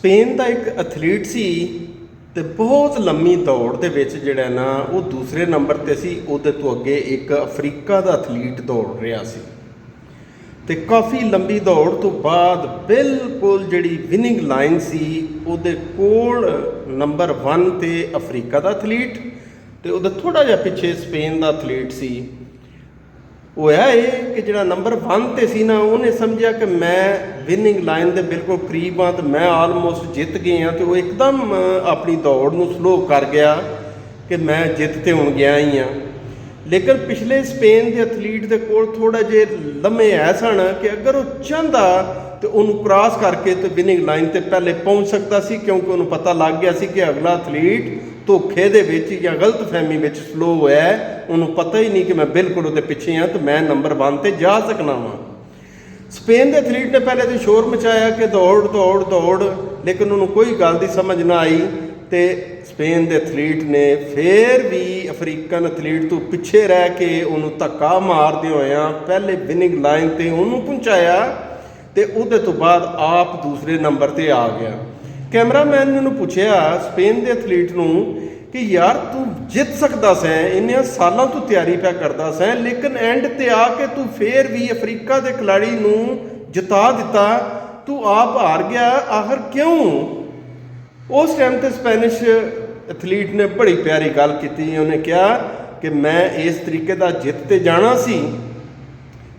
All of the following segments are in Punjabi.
ਸਪੇਨ ਦਾ ਇੱਕ ਐਥਲੀਟ ਸੀ ਤੇ ਬਹੁਤ ਲੰਮੀ ਦੌੜ ਦੇ ਵਿੱਚ ਜਿਹੜਾ ਨਾ ਉਹ ਦੂਸਰੇ ਨੰਬਰ ਤੇ ਸੀ। ਉਹਦੇ ਤੋਂ ਅੱਗੇ ਇੱਕ ਅਫਰੀਕਾ ਦਾ ਐਥਲੀਟ ਦੌੜ ਰਿਹਾ ਸੀ ਤੇ ਕਾਫੀ ਲੰਬੀ ਦੌੜ ਤੋਂ ਬਾਅਦ ਬਿਲਕੁਲ ਜਿਹੜੀ ਵਿਨਿੰਗ ਲਾਈਨ ਸੀ ਉਹਦੇ ਕੋਲ ਨੰਬਰ 1 ਤੇ ਅਫਰੀਕਾ ਦਾ ਐਥਲੀਟ ਤੇ ਉਹਦੇ ਥੋੜਾ ਜਿਹਾ ਪਿੱਛੇ ਸਪੇਨ ਦਾ ਐਥਲੀਟ ਸੀ। ਹੋਇਆ ਇਹ ਕਿ ਜਿਹੜਾ ਨੰਬਰ 1 ਤੇ ਸੀ ਨਾ ਉਹਨੇ ਸਮਝਿਆ ਕਿ ਮੈਂ ਵਿਨਿੰਗ ਲਾਈਨ ਦੇ ਬਿਲਕੁਲ ਕਰੀਬ ਹਾਂ ਤੇ ਮੈਂ ਆਲਮੋਸਟ ਜਿੱਤ ਗਏ ਹਾਂ ਤੇ ਉਹ ਇੱਕਦਮ ਆਪਣੀ ਦੌੜ ਨੂੰ ਸਲੋ ਕਰ ਗਿਆ ਕਿ ਮੈਂ ਜਿੱਤ ਤੇ ਹੁਣ ਗਿਆ ਹੀ ਹਾਂ। ਲੇਕਿਨ ਪਿਛਲੇ ਸਪੇਨ ਦੇ ਐਥਲੀਟ ਦੇ ਕੋਲ ਥੋੜਾ ਜਿਹੇ ਲੰਮੇ ਐ ਸਨ ਕਿ ਅਗਰ ਉਹ ਚਾਹੁੰਦਾ ਤੇ ਉਹਨੂੰ ਕ੍ਰਾਸ ਕਰਕੇ ਤੇ ਵਿਨਿੰਗ ਲਾਈਨ ਤੇ ਪਹਿਲੇ ਪਹੁੰਚ ਸਕਦਾ ਸੀ, ਕਿਉਂਕਿ ਉਹਨੂੰ ਪਤਾ ਲੱਗ ਗਿਆ ਸੀ ਕਿ ਅਗਲਾ ਐਥਲੀਟ ਧੋਖੇ ਦੇ ਵਿੱਚ ਜਾਂ ਗਲਤਫਹਿਮੀ ਵਿੱਚ ਸਲੋ ਹੋਇਆ। ਉਹਨੂੰ ਪਤਾ ਹੀ ਨਹੀਂ ਕਿ ਮੈਂ ਬਿਲਕੁਲ ਉਹਦੇ ਪਿੱਛੇ ਹਾਂ ਤੇ ਮੈਂ ਨੰਬਰ 1 ਤੇ ਜਾ ਸਕਣਾ ਵਾਂ। ਸਪੇਨ ਦੇ ਐਥਲੀਟ ਨੇ ਪਹਿਲੇ ਤਾਂ ਸ਼ੋਰ ਮਚਾਇਆ ਕਿ ਦੌੜ ਦੌੜ ਦੌੜ, ਲੇਕਿਨ ਉਹਨੂੰ ਕੋਈ ਗੱਲ ਦੀ ਸਮਝ ਨਾ ਆਈ ਤੇ ਸਪੇਨ ਦੇ ਐਥਲੀਟ ਨੇ ਫਿਰ ਵੀ ਅਫਰੀਕਨ ਐਥਲੀਟ ਤੋਂ ਪਿੱਛੇ ਰਹਿ ਕੇ ਉਹਨੂੰ ਧੱਕਾ ਮਾਰਦੇ ਹੋਇਆਂ ਪਹਿਲੇ ਵਿਨਿੰਗ ਲਾਈਨ ਤੇ ਉਹਨੂੰ ਪਹੁੰਚਾਇਆ ਤੇ ਉਹਦੇ ਤੋਂ ਬਾਅਦ ਆਪ ਦੂਸਰੇ ਨੰਬਰ ਤੇ ਆ ਗਿਆ। ਕੈਮਰਾਮੈਨ ਨੇ ਉਹਨੂੰ ਪੁੱਛਿਆ ਸਪੇਨ ਦੇ ਐਥਲੀਟ ਨੂੰ ਕਿ ਯਾਰ ਤੂੰ ਜਿੱਤ ਸਕਦਾ ਸੈਂ, ਇੰਨੇ ਸਾਲਾਂ ਤੋਂ ਤਿਆਰੀ ਪਿਆ ਕਰਦਾ ਸੈਂ, ਲੇਕਿਨ ਐਂਡ ਤੇ ਆ ਕੇ ਤੂੰ ਫੇਰ ਵੀ ਅਫਰੀਕਾ ਦੇ ਖਿਲਾੜੀ ਨੂੰ ਜਿਤਾ ਦਿੱਤਾ, ਤੂੰ ਆਪ ਹਾਰ ਗਿਆ, ਆਖਰ ਕਿਉਂ? ਉਸ ਟਾਈਮ ਤੇ ਸਪੈਨਿਸ਼ ਐਥਲੀਟ ਨੇ ਬੜੀ ਪਿਆਰੀ ਗੱਲ ਕੀਤੀ। ਉਹਨੇ ਕਿਹਾ ਕਿ ਮੈਂ ਇਸ ਤਰੀਕੇ ਦਾ ਜਿੱਤ ਤੇ ਜਾਣਾ ਸੀ,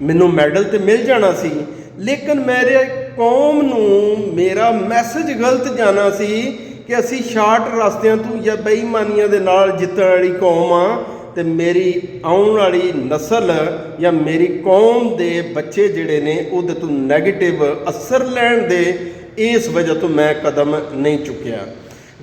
ਮੈਨੂੰ ਮੈਡਲ ਤੇ ਮਿਲ ਜਾਣਾ ਸੀ, ਲੇਕਿਨ ਮੇਰੇ ਕੌਮ ਨੂੰ ਮੇਰਾ ਮੈਸੇਜ ਗਲਤ ਜਾਣਾ ਸੀ ਕਿ ਅਸੀਂ ਸ਼ਾਰਟ ਰਸਤਿਆਂ ਤੋਂ ਜਾਂ ਬੇਈਮਾਨੀਆਂ ਦੇ ਨਾਲ ਜਿੱਤਣ ਵਾਲੀ ਕੌਮ ਆ ਤੇ ਮੇਰੀ ਆਉਣ ਵਾਲੀ ਨਸਲ ਜਾਂ ਮੇਰੀ ਕੌਮ ਦੇ ਬੱਚੇ ਜਿਹੜੇ ਨੇ ਉਹਦੇ ਤੋਂ ਨੈਗੇਟਿਵ ਅਸਰ ਲੈਣ ਦੇ ਇਸ ਵਜ੍ਹਾ ਤੋਂ ਮੈਂ ਕਦਮ ਨਹੀਂ ਚੁੱਕਿਆ।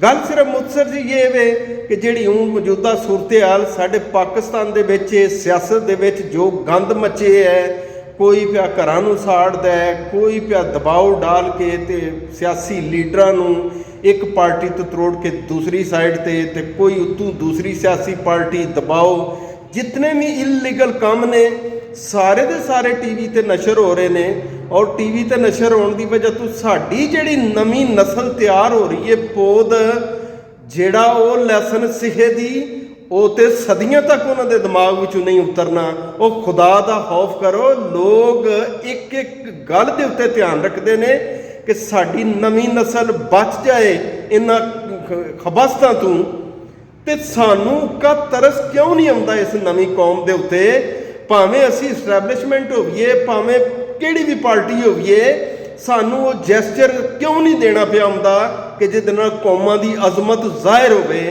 ਗੱਲ ਸਿਰਫ ਮੁਖਤਸਰ ਜੀ ਇਹ ਵੇ ਕਿ ਜਿਹੜੀ ਹੁਣ ਮੌਜੂਦਾ ਸੂਰਤ-ਏ-ਹਾਲ ਸਾਡੇ ਪਾਕਿਸਤਾਨ ਦੇ ਵਿੱਚ ਸਿਆਸਤ ਦੇ ਵਿੱਚ ਜੋ ਗੰਦ ਮਚੇ ਹੈ, ਕੋਈ ਪਿਆ ਘਰਾਂ ਨੂੰ ਸਾੜਦਾ ਹੈ, ਕੋਈ ਪਿਆ ਦਬਾਓ ਡਾਲ ਕੇ ਤੇ ਸਿਆਸੀ ਲੀਡਰਾਂ ਨੂੰ ਇੱਕ ਪਾਰਟੀ ਤੋਂ ਤੋੜ ਕੇ ਦੂਸਰੀ ਸਾਈਡ ਤੇ ਕੋਈ ਉੱਤੋਂ ਦੂਸਰੀ ਸਿਆਸੀ ਪਾਰਟੀ ਦਬਾਓ, ਜਿਤਨੇ ਵੀ ਇਲੀਗਲ ਕੰਮ ਨੇ ਸਾਰੇ ਦੇ ਸਾਰੇ ਟੀਵੀ ਤੇ ਨਸ਼ਰ ਹੋ ਰਹੇ ਨੇ। ਔਰ ਟੀਵੀ ਤੇ ਨਸ਼ਰ ਹੋਣ ਦੀ ਵਜ੍ਹਾ ਤੋਂ ਸਾਡੀ ਜਿਹੜੀ ਨਵੀਂ ਨਸਲ ਤਿਆਰ ਹੋ ਰਹੀ ਹੈ, ਪੌਦ ਜਿਹੜਾ ਉਹ ਲੈਸਨ ਸਿਖੇ ਦੀ ਉਹ ਤੇ ਸਦੀਆਂ ਤੱਕ ਉਹਨਾਂ ਦੇ ਦਿਮਾਗ ਵਿੱਚੋਂ ਨਹੀਂ ਉਤਰਨਾ। ਉਹ ਖੁਦਾ ਦਾ ਖੌਫ ਕਰੋ। ਲੋਕ ਇੱਕ ਇੱਕ ਗੱਲ ਦੇ ਉੱਤੇ ਧਿਆਨ ਰੱਖਦੇ ਨੇ ਕਿ ਸਾਡੀ ਨਵੀਂ ਨਸਲ ਬਚ ਜਾਏ ਇਹਨਾਂ ਖਬਸਤਾਂ ਤੋਂ, ਤੇ ਸਾਨੂੰ ਕਾ ਤਰਸ ਕਿਉਂ ਨਹੀਂ ਆਉਂਦਾ ਇਸ ਨਵੀਂ ਕੌਮ ਦੇ ਉੱਤੇ? ਭਾਵੇਂ ਅਸੀਂ ਇਸਟੈਬਲਿਸ਼ਮੈਂਟ ਹੋਈਏ, ਭਾਵੇਂ ਕਿਹੜੀ ਵੀ ਪਾਰਟੀ ਹੋਈਏ, ਸਾਨੂੰ ਉਹ ਜੈਸਚਰ ਕਿਉਂ ਨਹੀਂ ਦੇਣਾ ਪਿਆ ਹੁੰਦਾ ਕਿ ਜਿਹਦੇ ਨਾਲ ਕੌਮਾਂ ਦੀ ਅਜ਼ਮਤ ਜ਼ਾਹਿਰ ਹੋਵੇ?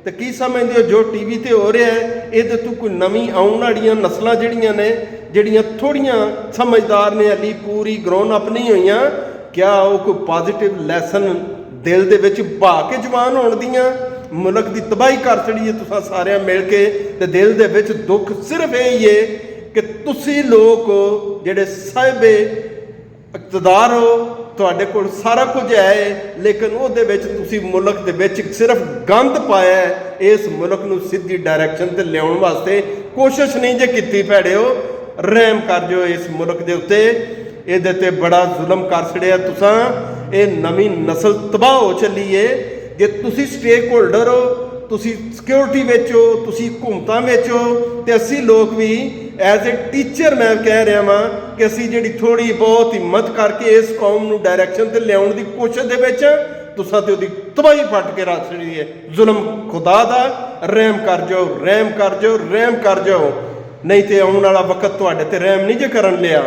ਤੇ ਕੀ ਸਮਝਦੇ ਹੋ ਜੋ ਟੀਵੀ ਤੇ ਹੋ ਰਿਹਾ ਹੈ, ਇਹਦੇ ਤੋਂ ਕੋਈ ਨਵੀਂ ਆਉਣ ਵਾਲੀਆਂ ਨਸਲਾਂ ਜਿਹੜੀਆਂ ਨੇ, ਜਿਹੜੀਆਂ ਥੋੜ੍ਹੀਆਂ ਸਮਝਦਾਰ ਨੇ, ਹਾਲੀ ਪੂਰੀ ਗਰੋਨ ਅਪ ਨਹੀਂ ਹੋਈਆਂ, ਕਿਆ ਉਹ ਕੋਈ ਪੋਜ਼ੀਟਿਵ ਲੈਸਨ ਦਿਲ ਦੇ ਵਿੱਚ ਭਾ ਕੇ ਜਵਾਨ ਹੋਣ ਦੀਆਂ? ਮੁਲਕ ਦੀ ਤਬਾਹੀ ਕਰ ਛੜੀ ਹੈ ਤੁਸੀਂ ਸਾਰਿਆਂ ਮਿਲ ਕੇ, ਤੇ ਦਿਲ ਦੇ ਵਿੱਚ ਦੁੱਖ ਸਿਰਫ ਇਹ ਹੀ ਹੈ ਕਿ ਤੁਸੀਂ ਲੋਕ ਜਿਹੜੇ ਸਾਹਿਬੇ ਇਕਤਦਾਰ ਹੋ, ਤੁਹਾਡੇ ਕੋਲ ਸਾਰਾ ਕੁਝ ਹੈ, ਲੇਕਿਨ ਉਹਦੇ ਵਿੱਚ ਤੁਸੀਂ ਮੁਲਕ ਦੇ ਵਿੱਚ ਸਿਰਫ ਗੰਦ ਪਾਇਆ ਹੈ। ਇਸ ਮੁਲਕ ਨੂੰ ਸਿੱਧੀ ਡਾਇਰੈਕਸ਼ਨ ਤੇ ਲਿਆਉਣ ਵਾਸਤੇ ਕੋਸ਼ਿਸ਼ ਨਹੀਂ ਜੇ ਕੀਤੀ। ਭੈੜਿਓ, ਰਹਿਮ ਕਰ ਜੋ ਇਸ ਮੁਲਕ ਦੇ ਉੱਤੇ, ਇਹਦੇ ਤੇ ਬੜਾ ਜ਼ੁਲਮ ਕਰ ਛੜਿਆ ਤੁਸਾਂ। ਇਹ ਨਵੀਂ ਨਸਲ ਤਬਾਹ ਹੋ ਚੱਲੀ ਏ। ਜੇ ਤੁਸੀਂ ਸਟੇਕ ਹੋਲਡਰ ਹੋ, ਤੁਸੀਂ ਸਿਕਿਉਰਿਟੀ ਵਿੱਚ ਹੋ, ਤੁਸੀਂ ਹਕੂਮਤਾਂ ਵਿੱਚ ਹੋ, ਤੇ ਅਸੀਂ ਲੋਕ ਵੀ ਐਜ਼ ਏ ਟੀਚਰ ਮੈਂ ਕਹਿ ਰਿਹਾ ਵਾਂ ਕਿ ਅਸੀਂ ਜਿਹੜੀ ਥੋੜ੍ਹੀ ਬਹੁਤ ਹਿੰਮਤ ਕਰਕੇ ਇਸ ਕੌਮ ਨੂੰ ਡਾਇਰੈਕਸ਼ਨ ਤੇ ਲਿਆਉਣ ਦੀ ਕੋਸ਼ਿਸ਼ ਦੇ ਵਿੱਚ ਤੁਸਾਂ ਤੇ ਉਹਦੀ ਤਬਾਹੀ ਫੱਟ ਕੇ ਰੱਖ ਛੜੀ ਹੈ। ਜ਼ੁਲਮ ਖੁਦਾ ਦਾ, ਰਹਿਮ ਕਰ ਜਾਓ, ਰਹਿਮ ਕਰ ਜਾਓ, ਰਹਿਮ ਕਰ ਜਾਓ, ਨਹੀਂ ਤੇ ਆਉਣ ਵਾਲਾ ਵਕਤ ਤੁਹਾਡੇ ਤੇ ਰਹਿਮ ਨਹੀਂ ਜੇ ਕਰਨ ਲਿਆ।